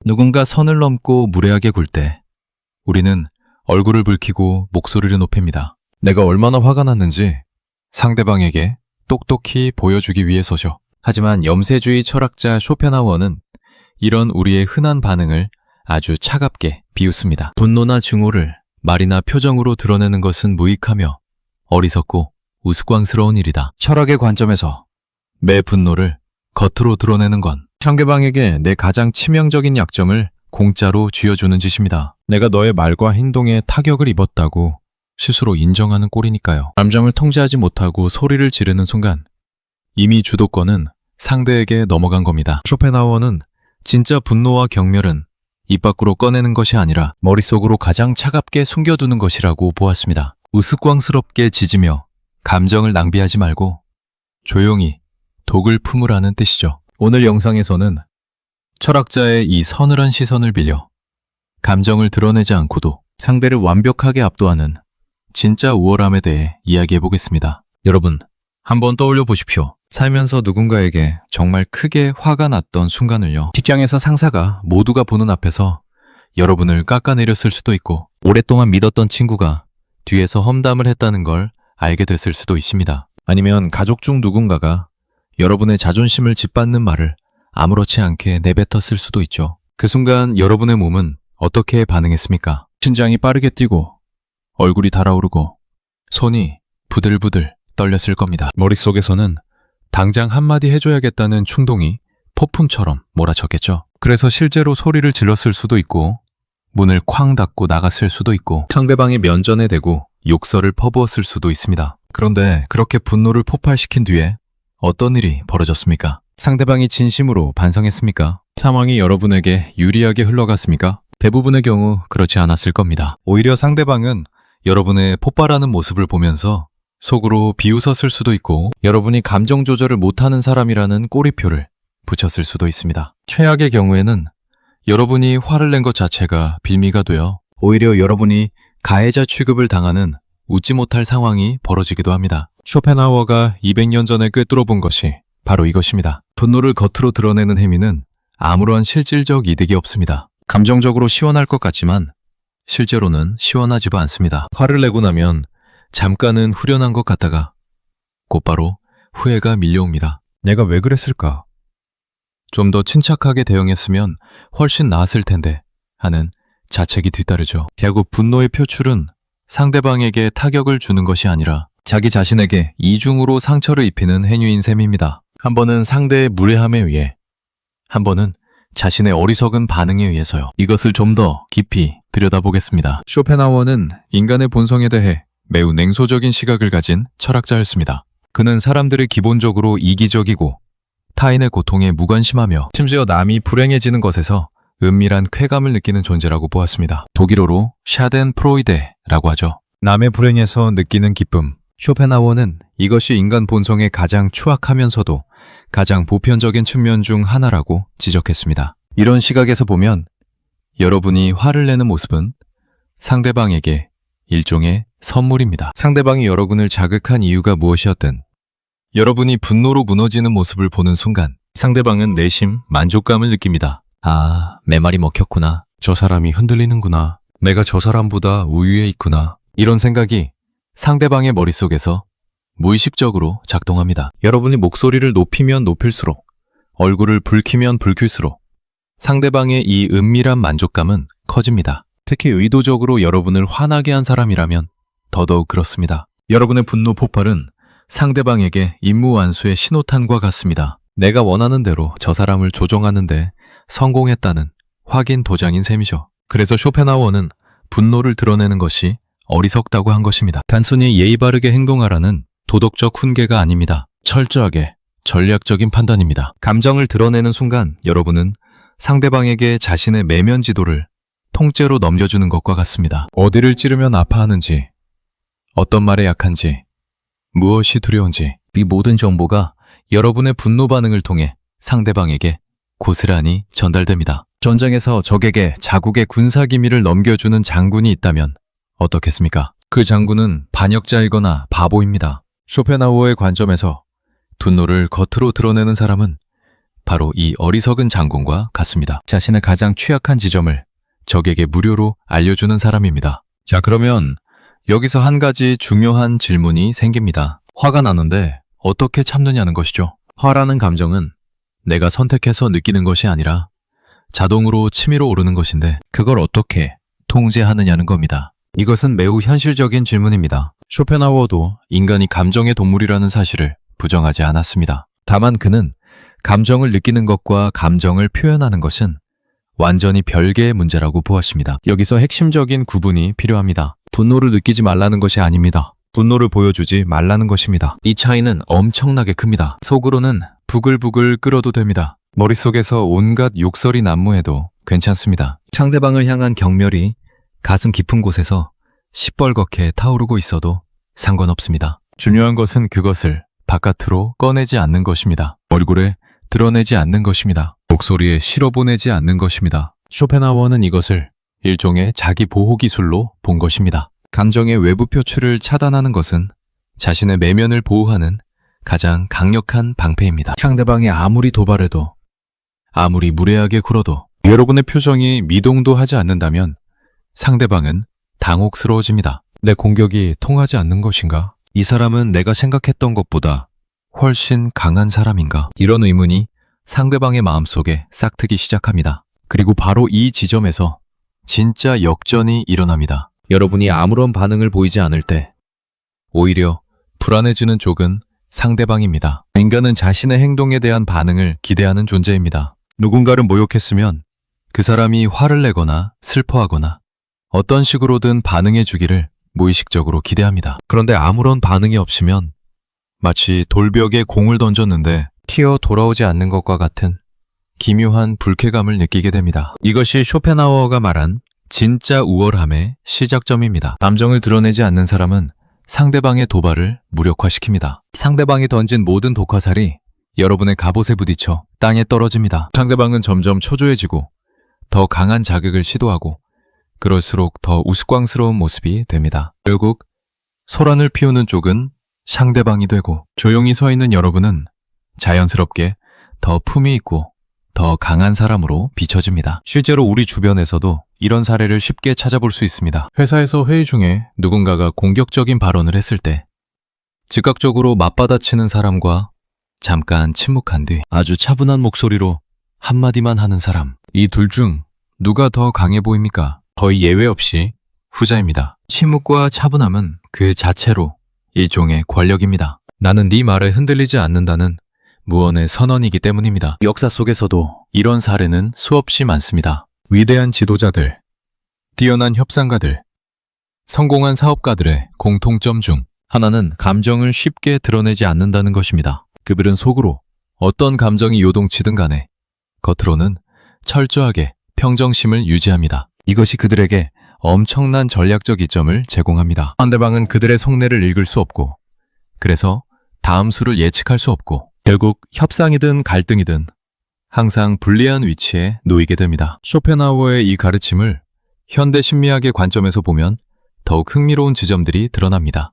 누군가 선을 넘고 무례하게 굴 때 우리는 얼굴을 붉히고 목소리를 높입니다. 내가 얼마나 화가 났는지 상대방에게 똑똑히 보여주기 위해서죠. 하지만 염세주의 철학자 쇼펜하우어는 이런 우리의 흔한 반응을 아주 차갑게 비웃습니다. 분노나 증오를 말이나 표정으로 드러내는 것은 무익하며 어리석고 우스꽝스러운 일이다. 철학의 관점에서 내 분노를 겉으로 드러내는 건 상대방에게 내 가장 치명적인 약점을 공짜로 쥐어주는 짓입니다. 내가 너의 말과 행동에 타격을 입었다고 스스로 인정하는 꼴이니까요. 감정을 통제하지 못하고 소리를 지르는 순간 이미 주도권은 상대에게 넘어간 겁니다. 쇼펜하우어는 진짜 분노와 경멸은 입 밖으로 꺼내는 것이 아니라 머릿속으로 가장 차갑게 숨겨두는 것이라고 보았습니다. 우스꽝스럽게 짖으며 감정을 낭비하지 말고 조용히 독을 품으라는 뜻이죠. 오늘 영상에서는 철학자의 이 서늘한 시선을 빌려 감정을 드러내지 않고도 상대를 완벽하게 압도하는 진짜 우월함에 대해 이야기해 보겠습니다. 여러분, 한번 떠올려 보십시오. 살면서 누군가에게 정말 크게 화가 났던 순간을요. 직장에서 상사가 모두가 보는 앞에서 여러분을 깎아내렸을 수도 있고, 오랫동안 믿었던 친구가 뒤에서 험담을 했다는 걸 알게 됐을 수도 있습니다. 아니면 가족 중 누군가가 여러분의 자존심을 짓밟는 말을 아무렇지 않게 내뱉었을 수도 있죠. 그 순간 여러분의 몸은 어떻게 반응했습니까? 심장이 빠르게 뛰고 얼굴이 달아오르고 손이 부들부들 떨렸을 겁니다. 머릿속에서는 당장 한마디 해줘야겠다는 충동이 폭풍처럼 몰아쳤겠죠. 그래서 실제로 소리를 질렀을 수도 있고 문을 쾅 닫고 나갔을 수도 있고 상대방의 면전에 대고 욕설을 퍼부었을 수도 있습니다. 그런데 그렇게 분노를 폭발시킨 뒤에 어떤 일이 벌어졌습니까? 상대방이 진심으로 반성했습니까? 상황이 여러분에게 유리하게 흘러갔습니까? 대부분의 경우 그렇지 않았을 겁니다. 오히려 상대방은 여러분의 폭발하는 모습을 보면서 속으로 비웃었을 수도 있고 여러분이 감정 조절을 못하는 사람이라는 꼬리표를 붙였을 수도 있습니다. 최악의 경우에는 여러분이 화를 낸 것 자체가 빌미가 되어 오히려 여러분이 가해자 취급을 당하는 웃지 못할 상황이 벌어지기도 합니다. 쇼펜하우어가 200년 전에 꿰뚫어 본 것이 바로 이것입니다. 분노를 겉으로 드러내는 행위는 아무런 실질적 이득이 없습니다. 감정적으로 시원할 것 같지만 실제로는 시원하지도 않습니다. 화를 내고 나면 잠깐은 후련한 것 같다가 곧바로 후회가 밀려옵니다. 내가 왜 그랬을까? 좀 더 침착하게 대응했으면 훨씬 나았을 텐데 하는 자책이 뒤따르죠. 결국 분노의 표출은 상대방에게 타격을 주는 것이 아니라 자기 자신에게 이중으로 상처를 입히는 행위인 셈입니다. 한 번은 상대의 무례함에 의해, 한 번은 자신의 어리석은 반응에 의해서요. 이것을 좀 더 깊이 들여다보겠습니다. 쇼펜하우어는 인간의 본성에 대해 매우 냉소적인 시각을 가진 철학자였습니다. 그는 사람들이 기본적으로 이기적이고 타인의 고통에 무관심하며 심지어 남이 불행해지는 것에서 은밀한 쾌감을 느끼는 존재라고 보았습니다. 독일어로 샤덴프로이데라고 하죠. 남의 불행에서 느끼는 기쁨. 쇼펜하우어는 이것이 인간 본성의 가장 추악하면서도 가장 보편적인 측면 중 하나라고 지적했습니다. 이런 시각에서 보면 여러분이 화를 내는 모습은 상대방에게 일종의 선물입니다. 상대방이 여러분을 자극한 이유가 무엇이었든 여러분이 분노로 무너지는 모습을 보는 순간 상대방은 내심 만족감을 느낍니다. 아, 내 말이 먹혔구나. 저 사람이 흔들리는구나. 내가 저 사람보다 우위에 있구나. 이런 생각이 상대방의 머릿속에서 무의식적으로 작동합니다. 여러분이 목소리를 높이면 높일수록, 얼굴을 붉히면 붉힐수록 상대방의 이 은밀한 만족감은 커집니다. 특히 의도적으로 여러분을 화나게 한 사람이라면 더더욱 그렇습니다. 여러분의 분노 폭발은 상대방에게 임무 완수의 신호탄과 같습니다. 내가 원하는 대로 저 사람을 조종하는데 성공했다는 확인 도장인 셈이죠. 그래서 쇼펜하우어는 분노를 드러내는 것이 어리석다고 한 것입니다. 단순히 예의 바르게 행동하라는 도덕적 훈계가 아닙니다. 철저하게 전략적인 판단입니다. 감정을 드러내는 순간 여러분은 상대방에게 자신의 내면 지도를 통째로 넘겨주는 것과 같습니다. 어디를 찌르면 아파하는지, 어떤 말에 약한지, 무엇이 두려운지 이 모든 정보가 여러분의 분노 반응을 통해 상대방에게 고스란히 전달됩니다. 전장에서 적에게 자국의 군사 기밀을 넘겨주는 장군이 있다면 어떻겠습니까? 그 장군은 반역자이거나 바보입니다. 쇼펜하우어의 관점에서 분노를 겉으로 드러내는 사람은 바로 이 어리석은 장군과 같습니다. 자신의 가장 취약한 지점을 적에게 무료로 알려주는 사람입니다. 자, 그러면 여기서 한 가지 중요한 질문이 생깁니다. 화가 나는데 어떻게 참느냐는 것이죠. 화라는 감정은 내가 선택해서 느끼는 것이 아니라 자동으로 치밀어 오르는 것인데 그걸 어떻게 통제하느냐는 겁니다. 이것은 매우 현실적인 질문입니다. 쇼펜하우어도 인간이 감정의 동물이라는 사실을 부정하지 않았습니다. 다만 그는 감정을 느끼는 것과 감정을 표현하는 것은 완전히 별개의 문제라고 보았습니다. 여기서 핵심적인 구분이 필요합니다. 분노를 느끼지 말라는 것이 아닙니다. 분노를 보여주지 말라는 것입니다. 이 차이는 엄청나게 큽니다. 속으로는 부글부글 끓어도 됩니다. 머릿속에서 온갖 욕설이 난무해도 괜찮습니다. 상대방을 향한 경멸이 가슴 깊은 곳에서 시뻘겋게 타오르고 있어도 상관없습니다. 중요한 것은 그것을 바깥으로 꺼내지 않는 것입니다. 얼굴에 드러내지 않는 것입니다. 목소리에 실어보내지 않는 것입니다. 쇼펜하우어는 이것을 일종의 자기 보호 기술로 본 것입니다. 감정의 외부 표출을 차단하는 것은 자신의 내면을 보호하는 가장 강력한 방패입니다. 상대방이 아무리 도발해도 아무리 무례하게 굴어도 여러분의 표정이 미동도 하지 않는다면 상대방은 당혹스러워집니다. 내 공격이 통하지 않는 것인가? 이 사람은 내가 생각했던 것보다 훨씬 강한 사람인가? 이런 의문이 상대방의 마음속에 싹트기 시작합니다. 그리고 바로 이 지점에서 진짜 역전이 일어납니다. 여러분이 아무런 반응을 보이지 않을 때 오히려 불안해지는 쪽은 상대방입니다. 인간은 자신의 행동에 대한 반응을 기대하는 존재입니다. 누군가를 모욕했으면 그 사람이 화를 내거나 슬퍼하거나 어떤 식으로든 반응해 주기를 무의식적으로 기대합니다. 그런데 아무런 반응이 없으면 마치 돌벽에 공을 던졌는데 튀어 돌아오지 않는 것과 같은 기묘한 불쾌감을 느끼게 됩니다. 이것이 쇼펜하우어가 말한 진짜 우월함의 시작점입니다. 감정을 드러내지 않는 사람은 상대방의 도발을 무력화시킵니다. 상대방이 던진 모든 독화살이 여러분의 갑옷에 부딪혀 땅에 떨어집니다. 상대방은 점점 초조해지고 더 강한 자극을 시도하고 그럴수록 더 우스꽝스러운 모습이 됩니다. 결국 소란을 피우는 쪽은 상대방이 되고 조용히 서 있는 여러분은 자연스럽게 더 품위 있고 더 강한 사람으로 비춰집니다. 실제로 우리 주변에서도 이런 사례를 쉽게 찾아볼 수 있습니다. 회사에서 회의 중에 누군가가 공격적인 발언을 했을 때 즉각적으로 맞받아치는 사람과 잠깐 침묵한 뒤 아주 차분한 목소리로 한마디만 하는 사람, 이 둘 중 누가 더 강해 보입니까? 거의 예외 없이 후자입니다. 침묵과 차분함은 그 자체로 일종의 권력입니다. 나는 네 말에 흔들리지 않는다는 무언의 선언이기 때문입니다. 역사 속에서도 이런 사례는 수없이 많습니다. 위대한 지도자들, 뛰어난 협상가들, 성공한 사업가들의 공통점 중 하나는 감정을 쉽게 드러내지 않는다는 것입니다. 그들은 속으로 어떤 감정이 요동치든 간에 겉으로는 철저하게 평정심을 유지합니다. 이것이 그들에게 엄청난 전략적 이점을 제공합니다. 상대방은 그들의 속내를 읽을 수 없고 그래서 다음 수를 예측할 수 없고 결국 협상이든 갈등이든 항상 불리한 위치에 놓이게 됩니다. 쇼펜하우어의 이 가르침을 현대 심리학의 관점에서 보면 더욱 흥미로운 지점들이 드러납니다.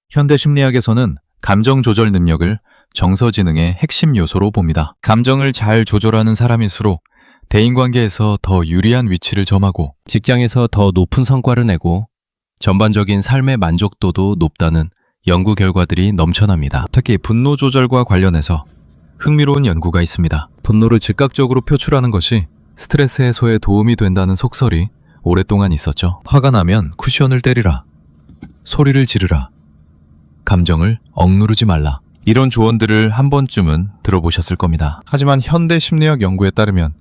현대 심리학에서는 감정 조절 능력을 정서지능의 핵심 요소로 봅니다. 감정을 잘 조절하는 사람일수록 대인관계에서 더 유리한 위치를 점하고 직장에서 더 높은 성과를 내고 전반적인 삶의 만족도도 높다는 연구 결과들이 넘쳐납니다. 특히 분노 조절과 관련해서 흥미로운 연구가 있습니다. 분노를 즉각적으로 표출하는 것이 스트레스 해소에 도움이 된다는 속설이 오랫동안 있었죠. 화가 나면 쿠션을 때리라. 소리를 지르라. 감정을 억누르지 말라. 이런 조언들을 한 번쯤은 들어보셨을 겁니다. 하지만 현대 심리학 연구에 따르면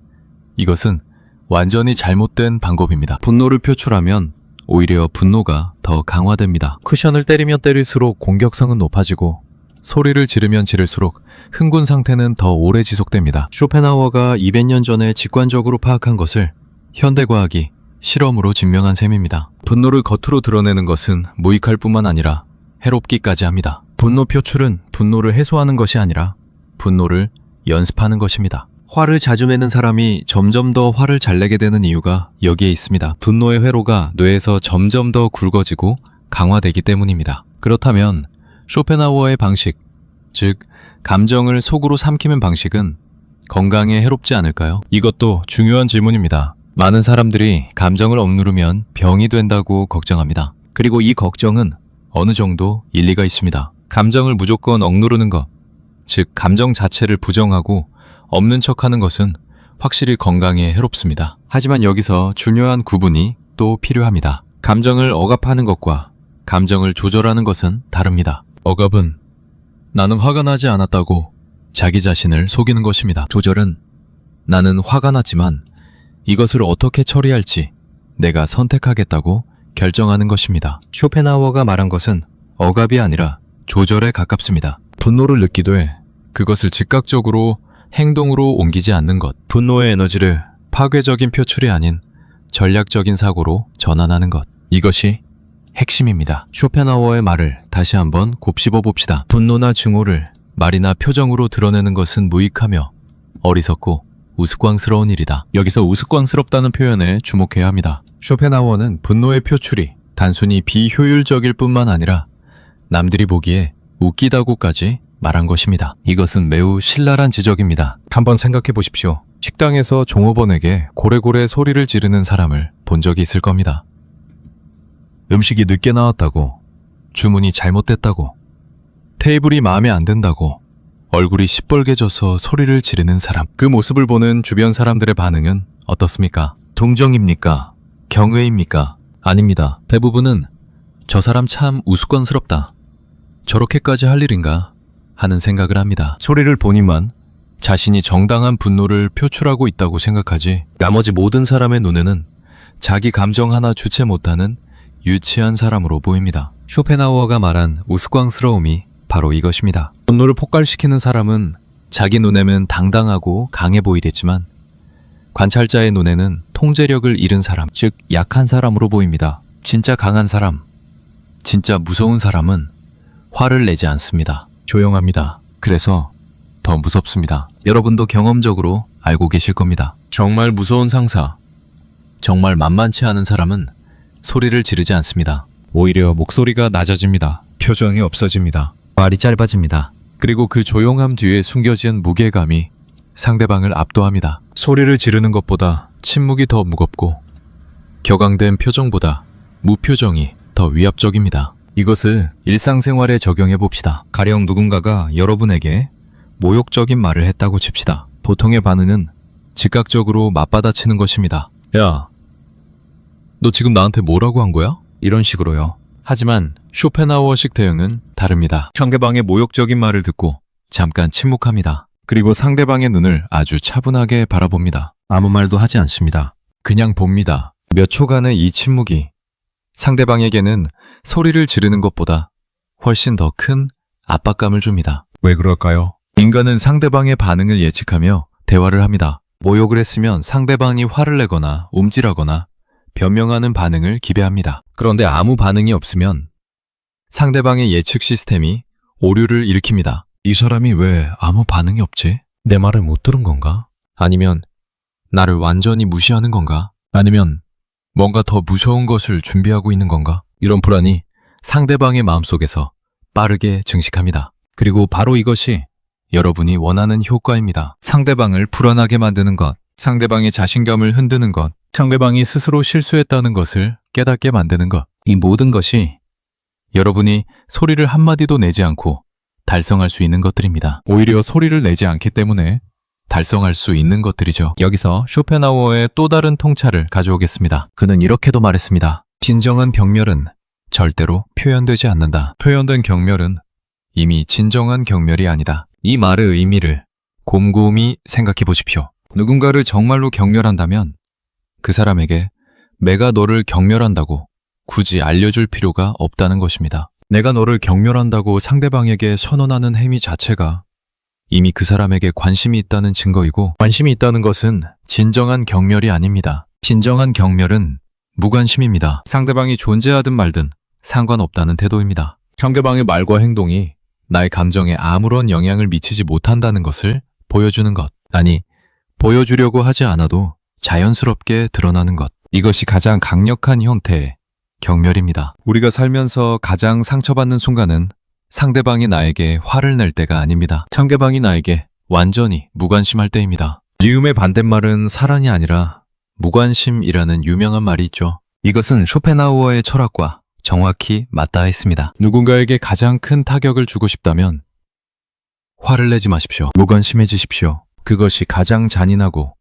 이것은 완전히 잘못된 방법입니다. 분노를 표출하면 오히려 분노가 더 강화됩니다. 쿠션을 때리면 때릴수록 공격성은 높아지고 소리를 지르면 지를수록 흥분 상태는 더 오래 지속됩니다. 쇼펜하우어가 200년 전에 직관적으로 파악한 것을 현대과학이 실험으로 증명한 셈입니다. 분노를 겉으로 드러내는 것은 무익할 뿐만 아니라 해롭기까지 합니다. 분노 표출은 분노를 해소하는 것이 아니라 분노를 연습하는 것입니다. 화를 자주 내는 사람이 점점 더 화를 잘 내게 되는 이유가 여기에 있습니다. 분노의 회로가 뇌에서 점점 더 굵어지고 강화되기 때문입니다. 그렇다면 쇼펜하우어의 방식, 즉 감정을 속으로 삼키는 방식은 건강에 해롭지 않을까요? 이것도 중요한 질문입니다. 많은 사람들이 감정을 억누르면 병이 된다고 걱정합니다. 그리고 이 걱정은 어느 정도 일리가 있습니다. 감정을 무조건 억누르는 것, 즉 감정 자체를 부정하고 없는 척하는 것은 확실히 건강에 해롭습니다. 하지만 여기서 중요한 구분이 또 필요합니다. 감정을 억압하는 것과 감정을 조절하는 것은 다릅니다. 억압은 나는 화가 나지 않았다고 자기 자신을 속이는 것입니다. 조절은 나는 화가 났지만 이것을 어떻게 처리할지 내가 선택하겠다고 결정하는 것입니다. 쇼펜하우어가 말한 것은 억압이 아니라 조절에 가깝습니다. 분노를 느끼되 그것을 즉각적으로 행동으로 옮기지 않는 것. 분노의 에너지를 파괴적인 표출이 아닌 전략적인 사고로 전환하는 것. 이것이 핵심입니다. 쇼펜하우어의 말을 다시 한번 곱씹어 봅시다. 분노나 증오를 말이나 표정으로 드러내는 것은 무익하며 어리석고 우스꽝스러운 일이다. 여기서 우스꽝스럽다는 표현에 주목해야 합니다. 쇼펜하우어는 분노의 표출이 단순히 비효율적일 뿐만 아니라 남들이 보기에 웃기다고까지 말한 것입니다. 이것은 매우 신랄한 지적입니다. 한번 생각해 보십시오. 식당에서 종업원에게 고래고래 소리를 지르는 사람을 본 적이 있을 겁니다. 음식이 늦게 나왔다고, 주문이 잘못됐다고, 테이블이 마음에 안 든다고, 얼굴이 시뻘개져서 소리를 지르는 사람. 그 모습을 보는 주변 사람들의 반응은 어떻습니까? 동정입니까? 경외입니까? 아닙니다. 대부분은 저 사람 참 우스꽝스럽다. 저렇게까지 할 일인가? 하는 생각을 합니다. 소리를 보니만 자신이 정당한 분노를 표출하고 있다고 생각하지 나머지 모든 사람의 눈에는 자기 감정 하나 주체 못하는 유치한 사람으로 보입니다. 쇼펜하우어가 말한 우스꽝스러움이 바로 이것입니다. 분노를 폭발시키는 사람은 자기 눈에는 당당하고 강해 보이겠지만 관찰자의 눈에는 통제력을 잃은 사람, 즉 약한 사람으로 보입니다. 진짜 강한 사람, 진짜 무서운 사람은 화를 내지 않습니다. 조용합니다. 그래서 더 무섭습니다. 여러분도 경험적으로 알고 계실 겁니다. 정말 무서운 상사, 정말 만만치 않은 사람은 소리를 지르지 않습니다. 오히려 목소리가 낮아집니다. 표정이 없어집니다. 말이 짧아집니다. 그리고 그 조용함 뒤에 숨겨진 무게감이 상대방을 압도합니다. 소리를 지르는 것보다 침묵이 더 무겁고 격앙된 표정보다 무표정이 더 위압적입니다. 이것을 일상생활에 적용해 봅시다. 가령 누군가가 여러분에게 모욕적인 말을 했다고 칩시다. 보통의 반응은 즉각적으로 맞받아치는 것입니다. 야, 너 지금 나한테 뭐라고 한 거야? 이런 식으로요. 하지만 쇼펜하우어식 대응은 다릅니다. 상대방의 모욕적인 말을 듣고 잠깐 침묵합니다. 그리고 상대방의 눈을 아주 차분하게 바라봅니다. 아무 말도 하지 않습니다. 그냥 봅니다. 몇 초간의 이 침묵이 상대방에게는 소리를 지르는 것보다 훨씬 더 큰 압박감을 줍니다. 왜 그럴까요? 인간은 상대방의 반응을 예측하며 대화를 합니다. 모욕을 했으면 상대방이 화를 내거나 움찔하거나 변명하는 반응을 기대합니다. 그런데 아무 반응이 없으면 상대방의 예측 시스템이 오류를 일으킵니다. 이 사람이 왜 아무 반응이 없지? 내 말을 못 들은 건가? 아니면 나를 완전히 무시하는 건가? 아니면 뭔가 더 무서운 것을 준비하고 있는 건가? 이런 불안이 상대방의 마음속에서 빠르게 증식합니다. 그리고 바로 이것이 여러분이 원하는 효과입니다. 상대방을 불안하게 만드는 것, 상대방의 자신감을 흔드는 것, 상대방이 스스로 실수했다는 것을 깨닫게 만드는 것. 이 모든 것이 여러분이 소리를 한마디도 내지 않고 달성할 수 있는 것들입니다. 오히려 소리를 내지 않기 때문에 달성할 수 있는 것들이죠. 여기서 쇼펜하우어의 또 다른 통찰을 가져오겠습니다. 그는 이렇게도 말했습니다. 진정한 경멸은 절대로 표현되지 않는다. 표현된 경멸은 이미 진정한 경멸이 아니다. 이 말의 의미를 곰곰이 생각해 보십시오. 누군가를 정말로 경멸한다면 그 사람에게 내가 너를 경멸한다고 굳이 알려줄 필요가 없다는 것입니다. 내가 너를 경멸한다고 상대방에게 선언하는 행위 자체가 이미 그 사람에게 관심이 있다는 증거이고, 관심이 있다는 것은 진정한 경멸이 아닙니다. 진정한 경멸은 무관심입니다. 상대방이 존재하든 말든 상관없다는 태도입니다. 상대방의 말과 행동이 나의 감정에 아무런 영향을 미치지 못한다는 것을 보여주는 것. 아니, 보여주려고 하지 않아도 자연스럽게 드러나는 것. 이것이 가장 강력한 형태의 경멸입니다. 우리가 살면서 가장 상처받는 순간은 상대방이 나에게 화를 낼 때가 아닙니다. 상대방이 나에게 완전히 무관심할 때입니다. 미움의 반대말은 사랑이 아니라 무관심이라는 유명한 말이 있죠. 이것은 쇼펜하우어의 철학과 정확히 맞닿아 있습니다. 누군가에게 가장 큰 타격을 주고 싶다면 화를 내지 마십시오. 무관심해지십시오. 그것이 가장 잔인하고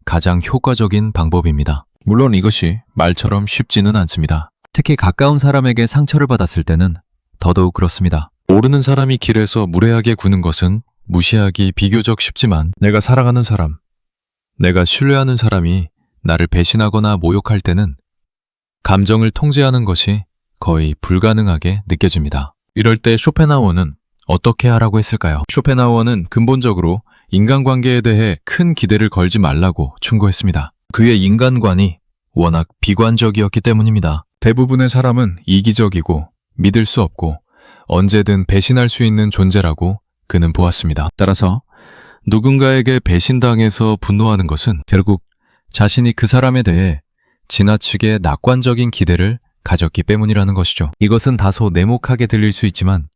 가장 효과적인 방법입니다. 물론 이것이 말처럼 쉽지는 않습니다. 특히 가까운 사람에게 상처를 받았을 때는 더더욱 그렇습니다. 모르는 사람이 길에서 무례하게 구는 것은 무시하기 비교적 쉽지만 내가 사랑하는 사람, 내가 신뢰하는 사람이 나를 배신하거나 모욕할 때는 감정을 통제하는 것이 거의 불가능하게 느껴집니다. 이럴 때 쇼펜하우어는 어떻게 하라고 했을까요? 쇼펜하우어는 근본적으로 인간관계에 대해 큰 기대를 걸지 말라고 충고했습니다. 그의 인간관이 워낙 비관적이었기 때문입니다. 대부분의 사람은 이기적이고 믿을 수 없고 언제든 배신할 수 있는 존재라고 그는 보았습니다. 따라서 누군가에게 배신당해서 분노하는 것은 결국 자신이 그 사람에 대해 지나치게 낙관적인 기대를 가졌기 때문이라는 것이죠. 이것은 다소 내목하게 들릴 수 있지만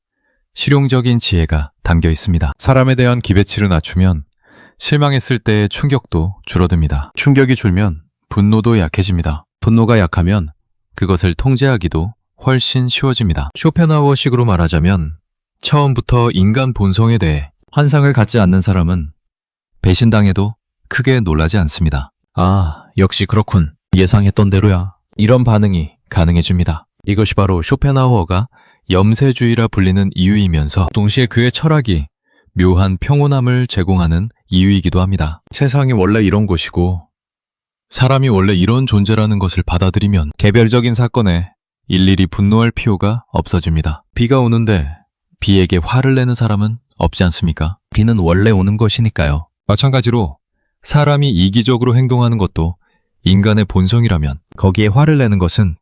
실용적인 지혜가 담겨 있습니다. 사람에 대한 기대치를 낮추면 실망했을 때의 충격도 줄어듭니다. 충격이 줄면 분노도 약해집니다. 분노가 약하면 그것을 통제하기도 훨씬 쉬워집니다. 쇼펜하우어식으로 말하자면 처음부터 인간 본성에 대해 환상을 갖지 않는 사람은 배신당해도 크게 놀라지 않습니다. 아, 역시 그렇군. 예상했던 대로야. 이런 반응이 가능해집니다. 이것이 바로 쇼펜하우어가 염세주의라 불리는 이유이면서 동시에 그의 철학이 묘한 평온함을 제공하는 이유이기도 합니다. 세상이 원래 이런 곳이고 사람이 원래 이런 존재라는 것을 받아들이면 개별적인 사건에 일일이 분노할 필요가 없어집니다. 비가 오는데 비에게 화를 내는 사람은 없지 않습니까? 비는 원래 오는 것이니까요. 마찬가지로 사람이 이기적으로 행동하는 것도 인간의 본성이라면 거기에 화를 내는 것은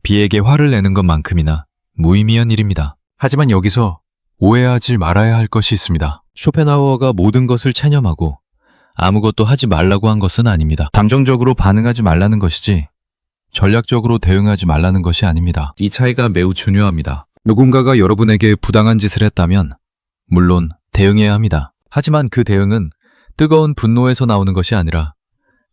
비에게 화를 내는 것만큼이나 무의미한 일입니다. 하지만 여기서 오해하지 말아야 할 것이 있습니다. 쇼펜하우어가 모든 것을 체념하고 아무것도 하지 말라고 한 것은 아닙니다. 감정적으로 반응하지 말라는 것이지 전략적으로 대응하지 말라는 것이 아닙니다. 이 차이가 매우 중요합니다. 누군가가 여러분에게 부당한 짓을 했다면 물론 대응해야 합니다. 하지만 그 대응은 뜨거운 분노에서 나오는 것이 아니라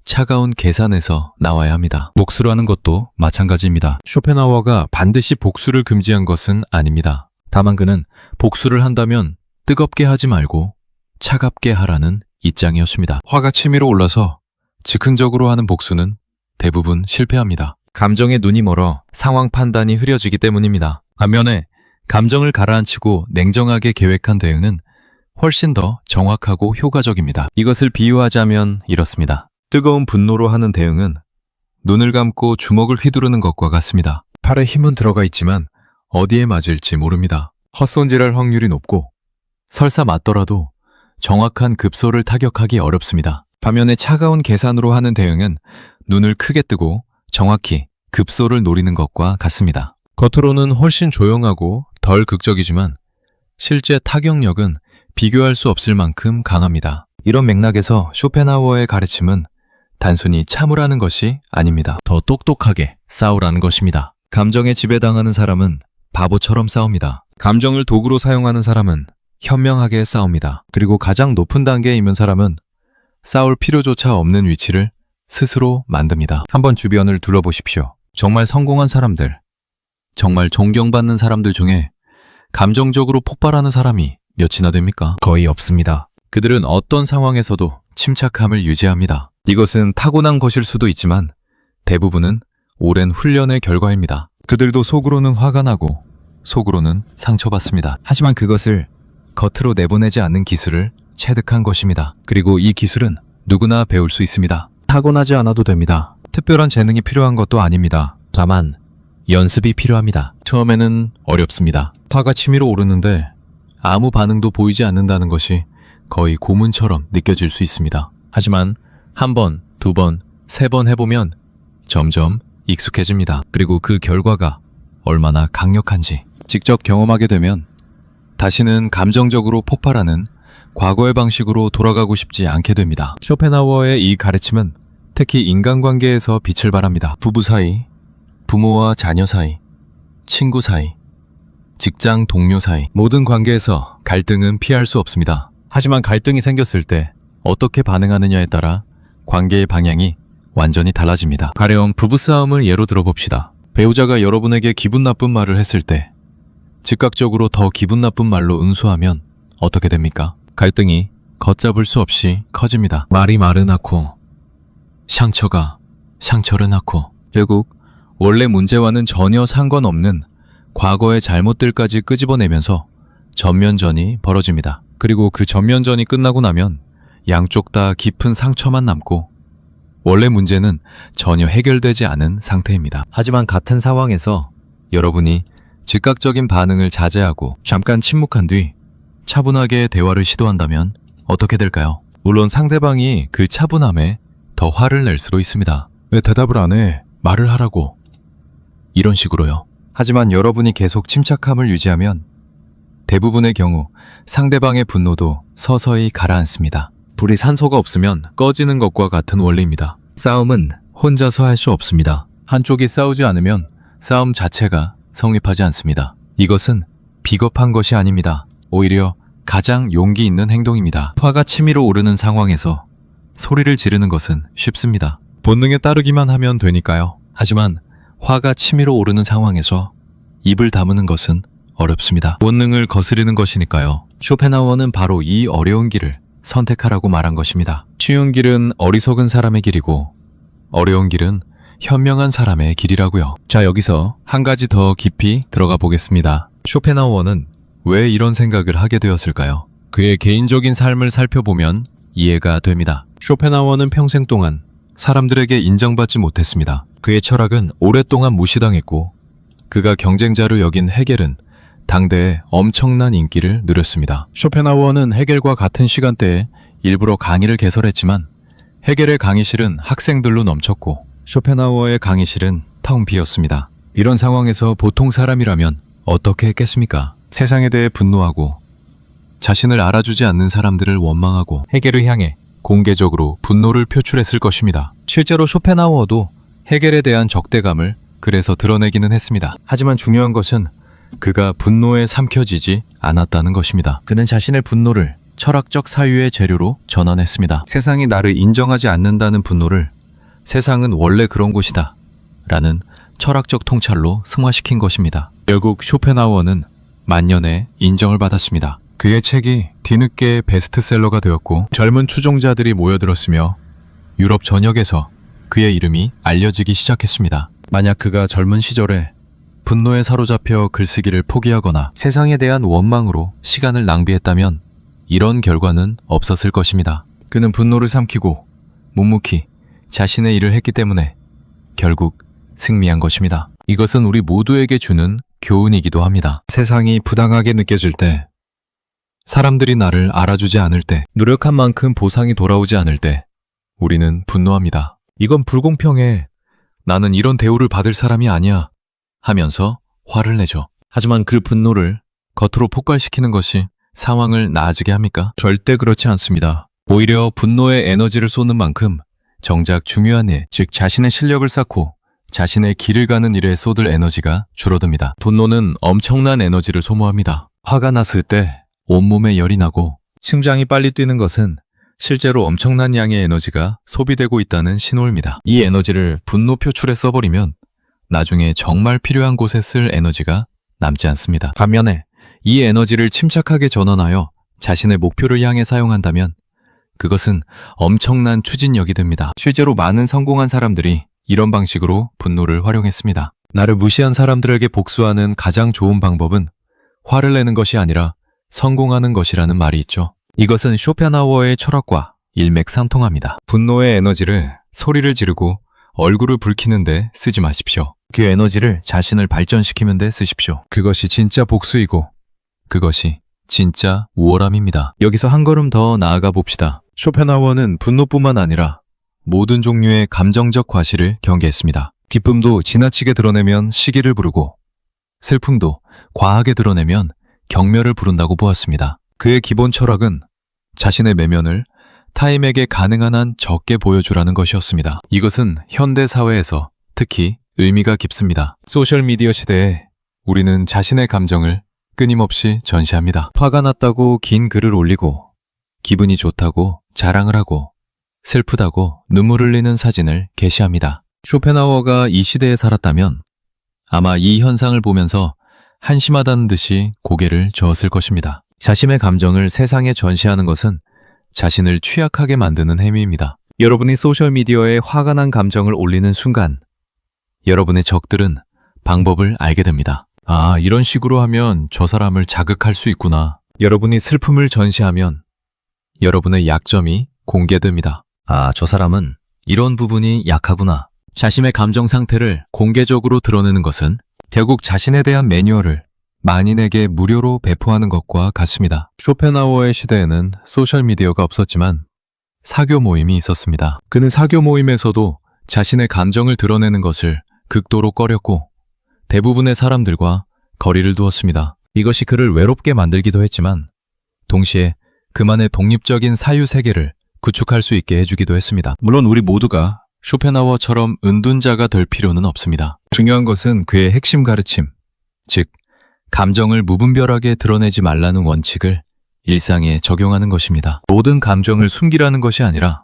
차가운 계산에서 나와야 합니다. 복수를 하는 것도 마찬가지입니다. 쇼펜하우어가 반드시 복수를 금지한 것은 아닙니다. 다만 그는 복수를 한다면 뜨겁게 하지 말고 차갑게 하라는 입장이었습니다. 화가 치밀어 올라서 즉흥적으로 하는 복수는 대부분 실패합니다. 감정의 눈이 멀어 상황 판단이 흐려지기 때문입니다. 반면에 감정을 가라앉히고 냉정하게 계획한 대응은 훨씬 더 정확하고 효과적입니다. 이것을 비유하자면 이렇습니다. 뜨거운 분노로 하는 대응은 눈을 감고 주먹을 휘두르는 것과 같습니다. 팔에 힘은 들어가 있지만 어디에 맞을지 모릅니다. 헛손질할 확률이 높고 설사 맞더라도 정확한 급소를 타격하기 어렵습니다. 반면에 차가운 계산으로 하는 대응은 눈을 크게 뜨고 정확히 급소를 노리는 것과 같습니다. 겉으로는 훨씬 조용하고 덜 극적이지만 실제 타격력은 비교할 수 없을 만큼 강합니다. 이런 맥락에서 쇼펜하우어의 가르침은 단순히 참으라는 것이 아닙니다. 더 똑똑하게 싸우라는 것입니다. 감정에 지배당하는 사람은 바보처럼 싸웁니다. 감정을 도구로 사용하는 사람은 현명하게 싸웁니다. 그리고 가장 높은 단계에 있는 사람은 싸울 필요조차 없는 위치를 스스로 만듭니다. 한번 주변을 둘러보십시오. 정말 성공한 사람들, 정말 존경받는 사람들 중에 감정적으로 폭발하는 사람이 몇이나 됩니까? 거의 없습니다. 그들은 어떤 상황에서도 침착함을 유지합니다. 이것은 타고난 것일 수도 있지만 대부분은 오랜 훈련의 결과입니다. 그들도 속으로는 화가 나고 속으로는 상처받습니다. 하지만 그것을 겉으로 내보내지 않는 기술을 체득한 것입니다. 그리고 이 기술은 누구나 배울 수 있습니다. 타고나지 않아도 됩니다. 특별한 재능이 필요한 것도 아닙니다. 다만 연습이 필요합니다. 처음에는 어렵습니다. 화가 치밀어 오르는데 아무 반응도 보이지 않는다는 것이 거의 고문처럼 느껴질 수 있습니다. 하지만 한 번, 두 번, 세 번 해보면 점점 익숙해집니다. 그리고 그 결과가 얼마나 강력한지 직접 경험하게 되면 다시는 감정적으로 폭발하는 과거의 방식으로 돌아가고 싶지 않게 됩니다. 쇼펜하우어의 이 가르침은 특히 인간관계에서 빛을 발합니다. 부부 사이, 부모와 자녀 사이, 친구 사이, 직장 동료 사이 모든 관계에서 갈등은 피할 수 없습니다. 하지만 갈등이 생겼을 때 어떻게 반응하느냐에 따라 관계의 방향이 완전히 달라집니다. 가령 부부싸움을 예로 들어봅시다. 배우자가 여러분에게 기분 나쁜 말을 했을 때 즉각적으로 더 기분 나쁜 말로 응수하면 어떻게 됩니까? 갈등이 걷잡을 수 없이 커집니다. 말이 말을 낳고 상처가 상처를 낳고 결국 원래 문제와는 전혀 상관없는 과거의 잘못들까지 끄집어내면서 전면전이 벌어집니다. 그리고 그 전면전이 끝나고 나면 양쪽 다 깊은 상처만 남고 원래 문제는 전혀 해결되지 않은 상태입니다. 하지만 같은 상황에서 여러분이 즉각적인 반응을 자제하고 잠깐 침묵한 뒤 차분하게 대화를 시도한다면 어떻게 될까요? 물론 상대방이 그 차분함에 더 화를 낼 수도 있습니다. 왜 대답을 안 해? 말을 하라고. 이런 식으로요. 하지만 여러분이 계속 침착함을 유지하면 대부분의 경우 상대방의 분노도 서서히 가라앉습니다. 불이 산소가 없으면 꺼지는 것과 같은 원리입니다. 싸움은 혼자서 할 수 없습니다. 한쪽이 싸우지 않으면 싸움 자체가 성립하지 않습니다. 이것은 비겁한 것이 아닙니다. 오히려 가장 용기 있는 행동입니다. 화가 치밀어 오르는 상황에서 소리를 지르는 것은 쉽습니다. 본능에 따르기만 하면 되니까요. 하지만 화가 치밀어 오르는 상황에서 입을 다무는 것은 어렵습니다. 본능을 거스르는 것이니까요. 쇼펜하우어는 바로 이 어려운 길을 선택하라고 말한 것입니다. 쉬운 길은 어리석은 사람의 길이고 어려운 길은 현명한 사람의 길이라고요. 자, 여기서 한 가지 더 깊이 들어가 보겠습니다. 쇼펜하우어는 왜 이런 생각을 하게 되었을까요? 그의 개인적인 삶을 살펴보면 이해가 됩니다. 쇼펜하우어는 평생 동안 사람들에게 인정받지 못했습니다. 그의 철학은 오랫동안 무시당했고 그가 경쟁자로 여긴 헤겔은 당대에 엄청난 인기를 누렸습니다. 쇼펜하우어는 헤겔과 같은 시간대에 일부러 강의를 개설했지만 헤겔의 강의실은 학생들로 넘쳤고 쇼펜하우어의 강의실은 텅 비었습니다. 이런 상황에서 보통 사람이라면 어떻게 했겠습니까? 세상에 대해 분노하고 자신을 알아주지 않는 사람들을 원망하고 헤겔을 향해 공개적으로 분노를 표출했을 것입니다. 실제로 쇼펜하우어도 헤겔에 대한 적대감을 그래서 드러내기는 했습니다. 하지만 중요한 것은 그가 분노에 삼켜지지 않았다는 것입니다. 그는 자신의 분노를 철학적 사유의 재료로 전환했습니다. 세상이 나를 인정하지 않는다는 분노를 세상은 원래 그런 곳이다 라는 철학적 통찰로 승화시킨 것입니다. 결국 쇼펜하우어는 만년에 인정을 받았습니다. 그의 책이 뒤늦게 베스트셀러가 되었고 젊은 추종자들이 모여들었으며 유럽 전역에서 그의 이름이 알려지기 시작했습니다. 만약 그가 젊은 시절에 분노에 사로잡혀 글쓰기를 포기하거나 세상에 대한 원망으로 시간을 낭비했다면 이런 결과는 없었을 것입니다. 그는 분노를 삼키고 묵묵히 자신의 일을 했기 때문에 결국 승리한 것입니다. 이것은 우리 모두에게 주는 교훈이기도 합니다. 세상이 부당하게 느껴질 때, 사람들이 나를 알아주지 않을 때, 노력한 만큼 보상이 돌아오지 않을 때 우리는 분노합니다. 이건 불공평해. 나는 이런 대우를 받을 사람이 아니야. 하면서 화를 내죠. 하지만 그 분노를 겉으로 폭발시키는 것이 상황을 나아지게 합니까? 절대 그렇지 않습니다. 오히려 분노에 에너지를 쏟는 만큼 정작 중요한 일, 즉 자신의 실력을 쌓고 자신의 길을 가는 일에 쏟을 에너지가 줄어듭니다. 분노는 엄청난 에너지를 소모합니다. 화가 났을 때 온몸에 열이 나고 심장이 빨리 뛰는 것은 실제로 엄청난 양의 에너지가 소비되고 있다는 신호입니다. 이 에너지를 분노 표출에 써버리면 나중에 정말 필요한 곳에 쓸 에너지가 남지 않습니다. 반면에 이 에너지를 침착하게 전환하여 자신의 목표를 향해 사용한다면 그것은 엄청난 추진력이 됩니다. 실제로 많은 성공한 사람들이 이런 방식으로 분노를 활용했습니다. 나를 무시한 사람들에게 복수하는 가장 좋은 방법은 화를 내는 것이 아니라 성공하는 것이라는 말이 있죠. 이것은 쇼펜하우어의 철학과 일맥상통합니다. 분노의 에너지를 소리를 지르고 얼굴을 붉히는 데 쓰지 마십시오. 그 에너지를 자신을 발전시키는 데 쓰십시오. 그것이 진짜 복수이고 그것이 진짜 우월함입니다. 여기서 한 걸음 더 나아가 봅시다. 쇼펜하우어는 분노뿐만 아니라 모든 종류의 감정적 과시를 경계했습니다. 기쁨도 지나치게 드러내면 시기를 부르고 슬픔도 과하게 드러내면 경멸을 부른다고 보았습니다. 그의 기본 철학은 자신의 내면을 타인에게 가능한 한 적게 보여주라는 것이었습니다. 이것은 현대 사회에서 특히 의미가 깊습니다. 소셜미디어 시대에 우리는 자신의 감정을 끊임없이 전시합니다. 화가 났다고 긴 글을 올리고 기분이 좋다고 자랑을 하고 슬프다고 눈물 흘리는 사진을 게시합니다. 쇼펜하우어가 이 시대에 살았다면 아마 이 현상을 보면서 한심하다는 듯이 고개를 저었을 것입니다. 자신의 감정을 세상에 전시하는 것은 자신을 취약하게 만드는 행위입니다. 여러분이 소셜미디어에 화가 난 감정을 올리는 순간 여러분의 적들은 방법을 알게 됩니다. 아, 이런 식으로 하면 저 사람을 자극할 수 있구나. 여러분이 슬픔을 전시하면 여러분의 약점이 공개됩니다. 아, 저 사람은 이런 부분이 약하구나. 자신의 감정 상태를 공개적으로 드러내는 것은 결국 자신에 대한 매뉴얼을 만인에게 무료로 배포하는 것과 같습니다. 쇼펜하우어의 시대에는 소셜미디어가 없었지만 사교 모임이 있었습니다. 그는 사교 모임에서도 자신의 감정을 드러내는 것을 극도로 꺼렸고 대부분의 사람들과 거리를 두었습니다. 이것이 그를 외롭게 만들기도 했지만 동시에 그만의 독립적인 사유세계를 구축할 수 있게 해주기도 했습니다. 물론 우리 모두가 쇼펜하우어처럼 은둔자가 될 필요는 없습니다. 중요한 것은 그의 핵심 가르침, 즉 감정을 무분별하게 드러내지 말라는 원칙을 일상에 적용하는 것입니다. 모든 감정을 숨기라는 것이 아니라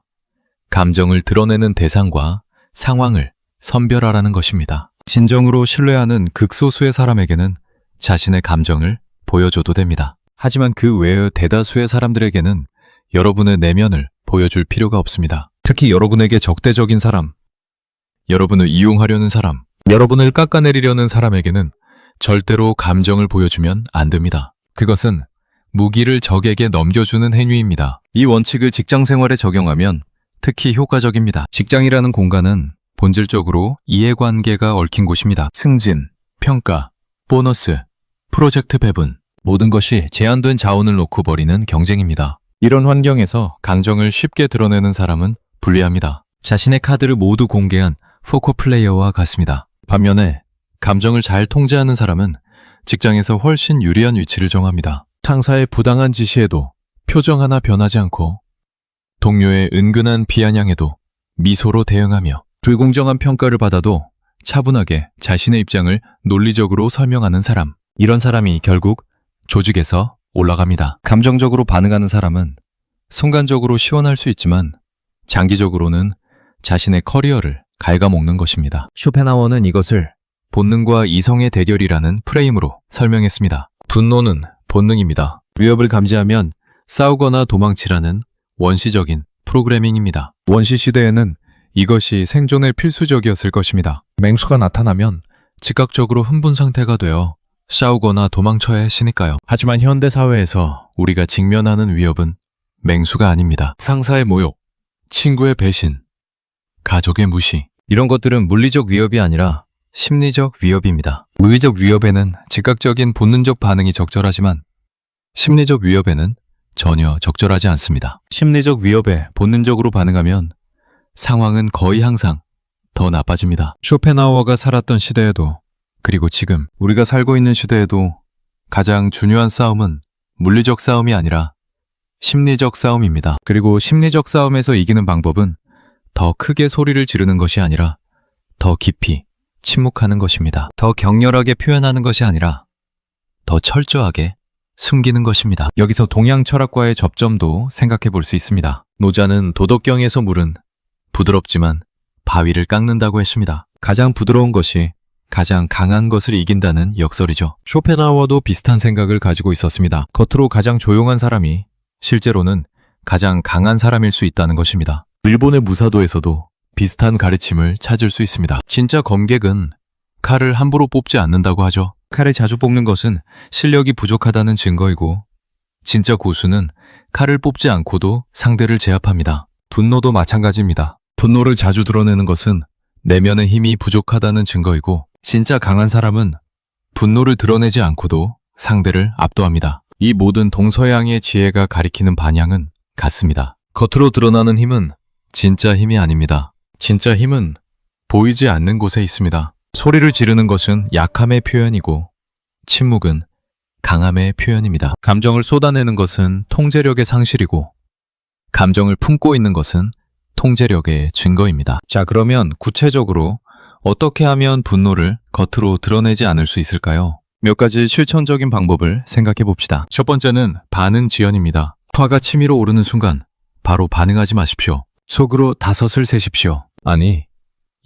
감정을 드러내는 대상과 상황을 선별하라는 것입니다. 진정으로 신뢰하는 극소수의 사람에게는 자신의 감정을 보여줘도 됩니다. 하지만 그 외의 대다수의 사람들에게는 여러분의 내면을 보여줄 필요가 없습니다. 특히 여러분에게 적대적인 사람, 여러분을 이용하려는 사람, 여러분을 깎아내리려는 사람에게는 절대로 감정을 보여주면 안 됩니다. 그것은 무기를 적에게 넘겨주는 행위입니다. 이 원칙을 직장 생활에 적용하면 특히 효과적입니다. 직장이라는 공간은 본질적으로 이해관계가 얽힌 곳입니다. 승진, 평가, 보너스, 프로젝트 배분, 모든 것이 제한된 자원을 놓고 벌이는 경쟁입니다. 이런 환경에서 감정을 쉽게 드러내는 사람은 불리합니다. 자신의 카드를 모두 공개한 포커 플레이어와 같습니다. 반면에 감정을 잘 통제하는 사람은 직장에서 훨씬 유리한 위치를 정합니다. 상사의 부당한 지시에도 표정 하나 변하지 않고 동료의 은근한 비아냥에도 미소로 대응하며 불공정한 평가를 받아도 차분하게 자신의 입장을 논리적으로 설명하는 사람. 이런 사람이 결국 조직에서 올라갑니다. 감정적으로 반응하는 사람은 순간적으로 시원할 수 있지만 장기적으로는 자신의 커리어를 갉아먹는 것입니다. 쇼펜하우어는 이것을 본능과 이성의 대결이라는 프레임으로 설명했습니다. 분노는 본능입니다. 위협을 감지하면 싸우거나 도망치라는 원시적인 프로그래밍입니다. 원시 시대에는 이것이 생존에 필수적이었을 것입니다. 맹수가 나타나면 즉각적으로 흥분 상태가 되어 싸우거나 도망쳐야 했으니까요. 하지만 현대 사회에서 우리가 직면하는 위협은 맹수가 아닙니다. 상사의 모욕, 친구의 배신, 가족의 무시. 이런 것들은 물리적 위협이 아니라 심리적 위협입니다. 물리적 위협에는 즉각적인 본능적 반응이 적절하지만 심리적 위협에는 전혀 적절하지 않습니다. 심리적 위협에 본능적으로 반응하면 상황은 거의 항상 더 나빠집니다. 쇼펜하우어가 살았던 시대에도 그리고 지금 우리가 살고 있는 시대에도 가장 중요한 싸움은 물리적 싸움이 아니라 심리적 싸움입니다. 그리고 심리적 싸움에서 이기는 방법은 더 크게 소리를 지르는 것이 아니라 더 깊이 침묵하는 것입니다. 더 격렬하게 표현하는 것이 아니라 더 철저하게 숨기는 것입니다. 여기서 동양 철학과의 접점도 생각해 볼 수 있습니다. 노자는 도덕경에서 물은 부드럽지만 바위를 깎는다고 했습니다. 가장 부드러운 것이 가장 강한 것을 이긴다는 역설이죠. 쇼펜하우어도 비슷한 생각을 가지고 있었습니다. 겉으로 가장 조용한 사람이 실제로는 가장 강한 사람일 수 있다는 것입니다. 일본의 무사도에서도 비슷한 가르침을 찾을 수 있습니다. 진짜 검객은 칼을 함부로 뽑지 않는다고 하죠. 칼을 자주 뽑는 것은 실력이 부족하다는 증거이고 진짜 고수는 칼을 뽑지 않고도 상대를 제압합니다. 분노도 마찬가지입니다. 분노를 자주 드러내는 것은 내면의 힘이 부족하다는 증거이고 진짜 강한 사람은 분노를 드러내지 않고도 상대를 압도합니다. 이 모든 동서양의 지혜가 가리키는 방향은 같습니다. 겉으로 드러나는 힘은 진짜 힘이 아닙니다. 진짜 힘은 보이지 않는 곳에 있습니다. 소리를 지르는 것은 약함의 표현이고 침묵은 강함의 표현입니다. 감정을 쏟아내는 것은 통제력의 상실이고 감정을 품고 있는 것은 통제력의 증거입니다. 자, 그러면 구체적으로 어떻게 하면 분노를 겉으로 드러내지 않을 수 있을까요? 몇 가지 실천적인 방법을 생각해 봅시다. 첫 번째는 반응 지연입니다. 화가 치밀어 오르는 순간 바로 반응하지 마십시오. 속으로 5을 세십시오. 아니,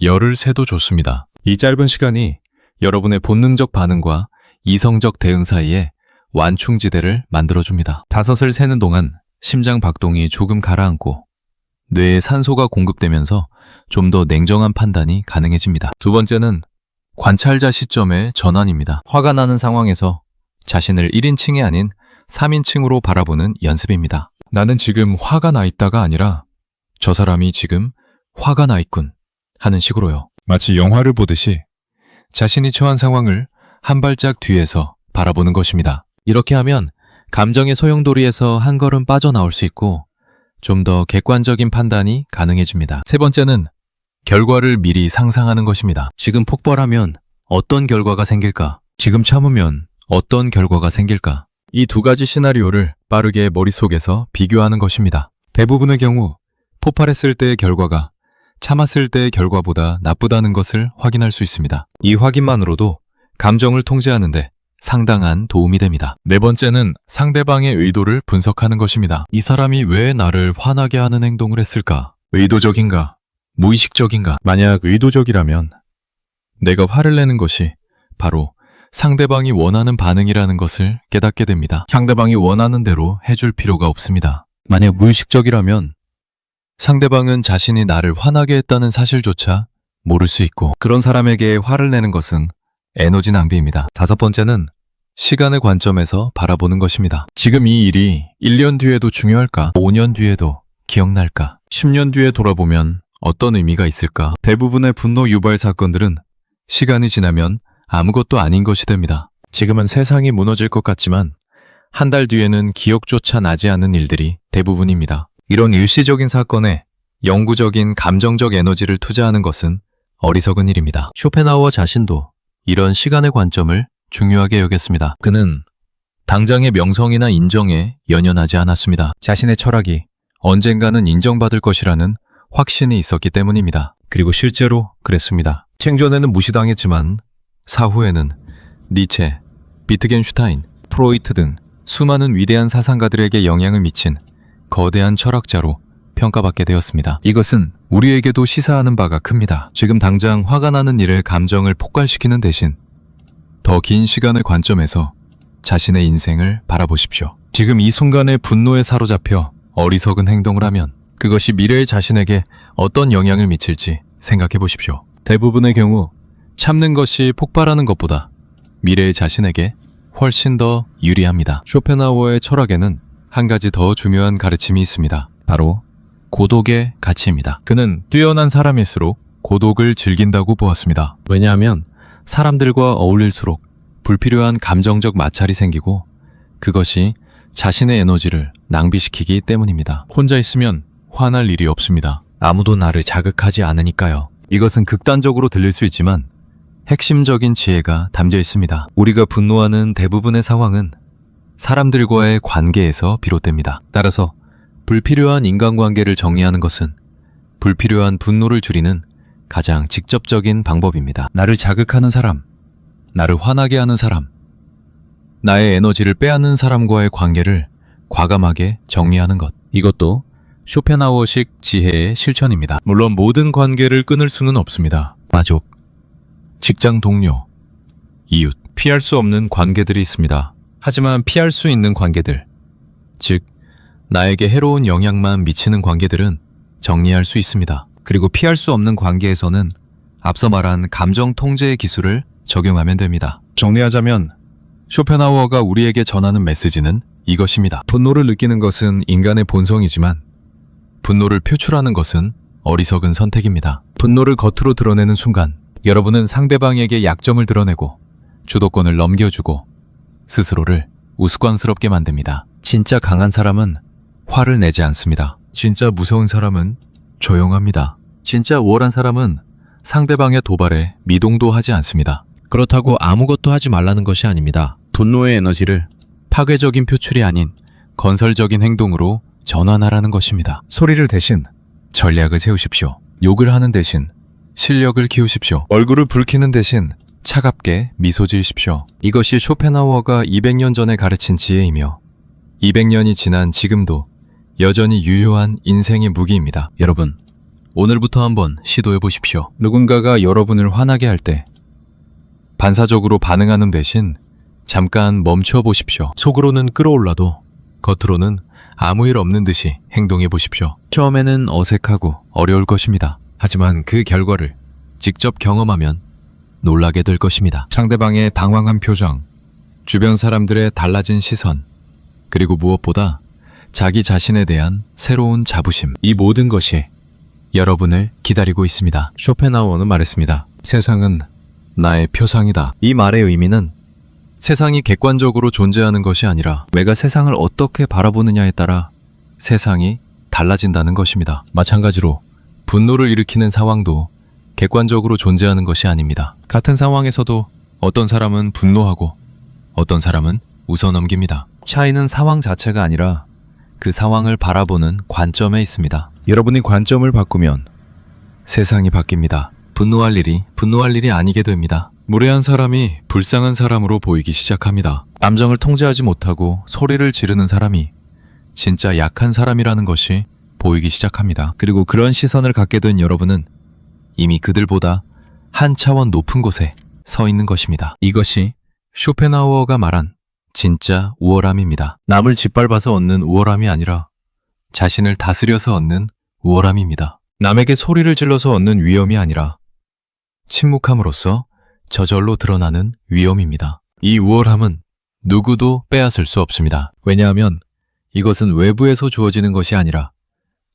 10을 세도 좋습니다. 이 짧은 시간이 여러분의 본능적 반응과 이성적 대응 사이에 완충지대를 만들어줍니다. 5을 세는 동안 심장 박동이 조금 가라앉고 뇌에 산소가 공급되면서 좀 더 냉정한 판단이 가능해집니다. 두 번째는 관찰자 시점의 전환입니다. 화가 나는 상황에서 자신을 1인칭이 아닌 3인칭으로 바라보는 연습입니다. 나는 지금 화가 나 있다가 아니라 저 사람이 지금 화가 나 있군 하는 식으로요. 마치 영화를 보듯이 자신이 처한 상황을 한 발짝 뒤에서 바라보는 것입니다. 이렇게 하면 감정의 소용돌이에서 한 걸음 빠져나올 수 있고 좀 더 객관적인 판단이 가능해집니다. 세 번째는 결과를 미리 상상하는 것입니다. 지금 폭발하면 어떤 결과가 생길까? 지금 참으면 어떤 결과가 생길까? 이 두 가지 시나리오를 빠르게 머릿속에서 비교하는 것입니다. 대부분의 경우 폭발했을 때의 결과가 참았을 때의 결과보다 나쁘다는 것을 확인할 수 있습니다. 이 확인만으로도 감정을 통제하는데 상당한 도움이 됩니다. 네 번째는 상대방의 의도를 분석하는 것입니다. 이 사람이 왜 나를 화나게 하는 행동을 했을까? 의도적인가? 무의식적인가? 만약 의도적이라면 내가 화를 내는 것이 바로 상대방이 원하는 반응이라는 것을 깨닫게 됩니다. 상대방이 원하는 대로 해줄 필요가 없습니다. 만약 무의식적이라면 상대방은 자신이 나를 화나게 했다는 사실조차 모를 수 있고 그런 사람에게 화를 내는 것은 에너지 낭비입니다. 5번째는 시간의 관점에서 바라보는 것입니다. 지금 이 일이 1년 뒤에도 중요할까? 5년 뒤에도 기억날까? 10년 뒤에 돌아보면 어떤 의미가 있을까? 대부분의 분노 유발 사건들은 시간이 지나면 아무것도 아닌 것이 됩니다. 지금은 세상이 무너질 것 같지만 한 달 뒤에는 기억조차 나지 않는 일들이 대부분입니다. 이런 일시적인 사건에 영구적인 감정적 에너지를 투자하는 것은 어리석은 일입니다. 쇼펜하우어 자신도 이런 시간의 관점을 중요하게 여겼습니다. 그는 당장의 명성이나 인정에 연연하지 않았습니다. 자신의 철학이 언젠가는 인정받을 것이라는 확신이 있었기 때문입니다. 그리고 실제로 그랬습니다. 생전에는 무시당했지만 사후에는 니체, 비트겐슈타인, 프로이트 등 수많은 위대한 사상가들에게 영향을 미친 거대한 철학자로 평가받게 되었습니다. 이것은 우리에게도 시사하는 바가 큽니다. 지금 당장 화가 나는 일을 감정을 폭발시키는 대신 더 긴 시간의 관점에서 자신의 인생을 바라보십시오. 지금 이 순간의 분노에 사로잡혀 어리석은 행동을 하면 그것이 미래의 자신에게 어떤 영향을 미칠지 생각해 보십시오. 대부분의 경우 참는 것이 폭발하는 것보다 미래의 자신에게 훨씬 더 유리합니다. 쇼펜하우어의 철학에는 한 가지 더 중요한 가르침이 있습니다. 바로 고독의 가치입니다. 그는 뛰어난 사람일수록 고독을 즐긴다고 보았습니다. 왜냐하면 사람들과 어울릴수록 불필요한 감정적 마찰이 생기고 그것이 자신의 에너지를 낭비시키기 때문입니다. 혼자 있으면 화날 일이 없습니다. 아무도 나를 자극하지 않으니까요. 이것은 극단적으로 들릴 수 있지만 핵심적인 지혜가 담겨 있습니다. 우리가 분노하는 대부분의 상황은 사람들과의 관계에서 비롯됩니다. 따라서 불필요한 인간관계를 정리하는 것은 불필요한 분노를 줄이는 가장 직접적인 방법입니다. 나를 자극하는 사람, 나를 화나게 하는 사람, 나의 에너지를 빼앗는 사람과의 관계를 과감하게 정리하는 것. 이것도 쇼펜하우어식 지혜의 실천입니다. 물론 모든 관계를 끊을 수는 없습니다. 가족, 직장 동료, 이웃, 피할 수 없는 관계들이 있습니다. 하지만 피할 수 있는 관계들, 즉 나에게 해로운 영향만 미치는 관계들은 정리할 수 있습니다. 그리고 피할 수 없는 관계에서는 앞서 말한 감정 통제의 기술을 적용하면 됩니다. 정리하자면 쇼펜하우어가 우리에게 전하는 메시지는 이것입니다. 분노를 느끼는 것은 인간의 본성이지만 분노를 표출하는 것은 어리석은 선택입니다. 분노를 겉으로 드러내는 순간 여러분은 상대방에게 약점을 드러내고 주도권을 넘겨주고 스스로를 우스꽝스럽게 만듭니다. 진짜 강한 사람은 화를 내지 않습니다. 진짜 무서운 사람은 조용합니다. 진짜 우월한 사람은 상대방의 도발에 미동도 하지 않습니다. 그렇다고 아무것도 하지 말라는 것이 아닙니다. 분노의 에너지를 파괴적인 표출이 아닌 건설적인 행동으로 전환하라는 것입니다. 소리를 대신 전략을 세우십시오. 욕을 하는 대신 실력을 키우십시오. 얼굴을 붉히는 대신 차갑게 미소 지으십시오. 이것이 쇼펜하우어가 200년 전에 가르친 지혜이며 200년이 지난 지금도 여전히 유효한 인생의 무기입니다. 여러분, 오늘부터 한번 시도해 보십시오. 누군가가 여러분을 화나게 할 때 반사적으로 반응하는 대신 잠깐 멈춰 보십시오. 속으로는 끌어올라도 겉으로는 아무 일 없는 듯이 행동해 보십시오. 처음에는 어색하고 어려울 것입니다. 하지만 그 결과를 직접 경험하면 놀라게 될 것입니다. 상대방의 당황한 표정, 주변 사람들의 달라진 시선, 그리고 무엇보다 자기 자신에 대한 새로운 자부심, 이 모든 것이 여러분을 기다리고 있습니다. 쇼펜하우어는 말했습니다. 세상은 나의 표상이다. 이 말의 의미는 세상이 객관적으로 존재하는 것이 아니라 내가 세상을 어떻게 바라보느냐에 따라 세상이 달라진다는 것입니다. 마찬가지로 분노를 일으키는 상황도 객관적으로 존재하는 것이 아닙니다. 같은 상황에서도 어떤 사람은 분노하고 어떤 사람은 웃어넘깁니다. 차이는 상황 자체가 아니라 그 상황을 바라보는 관점에 있습니다. 여러분이 관점을 바꾸면 세상이 바뀝니다. 분노할 일이 아니게 됩니다. 무례한 사람이 불쌍한 사람으로 보이기 시작합니다. 감정을 통제하지 못하고 소리를 지르는 사람이 진짜 약한 사람이라는 것이 보이기 시작합니다. 그리고 그런 시선을 갖게 된 여러분은 이미 그들보다 한 차원 높은 곳에 서 있는 것입니다. 이것이 쇼펜하우어가 말한 진짜 우월함입니다. 남을 짓밟아서 얻는 우월함이 아니라 자신을 다스려서 얻는 우월함입니다. 남에게 소리를 질러서 얻는 위엄이 아니라 침묵함으로써 저절로 드러나는 위엄입니다. 이 우월함은 누구도 빼앗을 수 없습니다. 왜냐하면 이것은 외부에서 주어지는 것이 아니라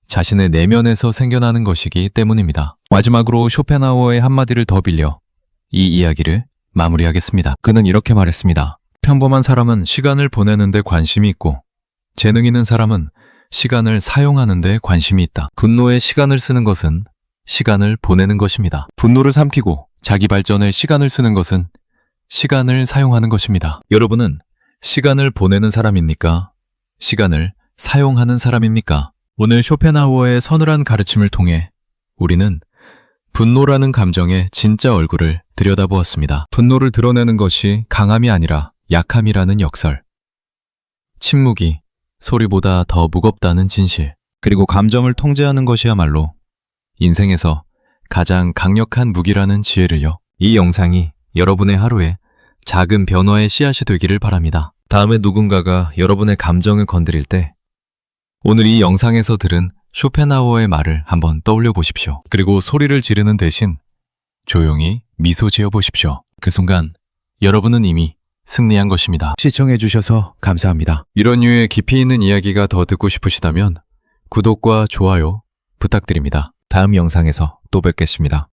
자신의 내면에서 생겨나는 것이기 때문입니다. 마지막으로 쇼펜하우어의 한마디를 더 빌려 이 이야기를 마무리하겠습니다. 그는 이렇게 말했습니다. 평범한 사람은 시간을 보내는 데 관심이 있고 재능 있는 사람은 시간을 사용하는 데 관심이 있다. 분노에 시간을 쓰는 것은 시간을 보내는 것입니다. 분노를 삼키고 자기 발전에 시간을 쓰는 것은 시간을 사용하는 것입니다. 여러분은 시간을 보내는 사람입니까? 시간을 사용하는 사람입니까? 오늘 쇼펜하우어의 서늘한 가르침을 통해 우리는 분노라는 감정의 진짜 얼굴을 들여다보았습니다. 분노를 드러내는 것이 강함이 아니라 약함이라는 역설. 침묵이 소리보다 더 무겁다는 진실. 그리고 감정을 통제하는 것이야말로 인생에서 가장 강력한 무기라는 지혜를요. 이 영상이 여러분의 하루에 작은 변화의 씨앗이 되기를 바랍니다. 다음에 누군가가 여러분의 감정을 건드릴 때 오늘 이 영상에서 들은 쇼펜하우어의 말을 한번 떠올려 보십시오. 그리고 소리를 지르는 대신 조용히 미소 지어 보십시오. 그 순간 여러분은 이미 승리한 것입니다. 시청해 주셔서 감사합니다. 이런 류의 깊이 있는 이야기가 더 듣고 싶으시다면 구독과 좋아요 부탁드립니다. 다음 영상에서 또 뵙겠습니다.